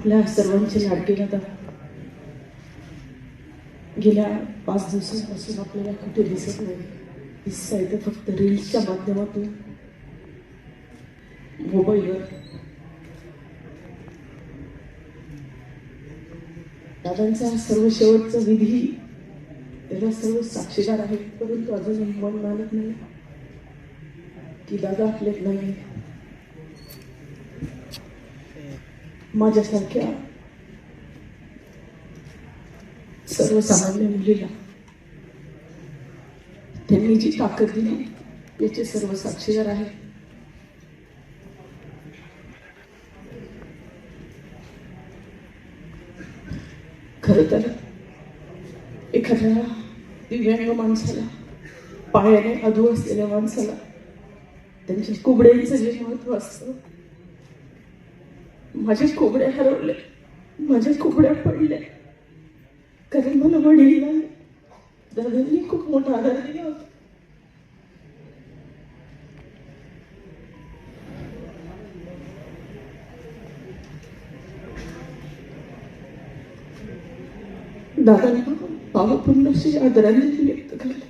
आपल्या सर्वांचे लाडके दादा गेल्या 5 दिवसांपासून आपल्याला कुठे दिसत नाही. दिसतंय तर फक्त रील्सच्या माध्यमातून, मोबाईलवर. दादांचा सर्व शेवटचा विधी, त्याला सर्व साक्षीदार आहेत, परंतु अजूनही मन मानत नाही की दादा आपल्यात नाही. माझ्यासारख्या सर्वसामान्य मुलीला त्यांनी जी ताकद दिली याचे सर्व साक्षीदार आहेत. खरं तर एखाद्या दिव्यांग माणसाला, पायाने अधू असलेल्या माणसाला त्यांच्या कोबड्यांचं जे महत्व असतं, माझ्या कोबड्या हरवल्या, माझ्या कोबड्या पडल्या, कारण मला वडील नाही. दादांनी खूप मोठा आधार दिला होता. दादांना भावपूर्ण अशी आदरांजली व्यक्त करते.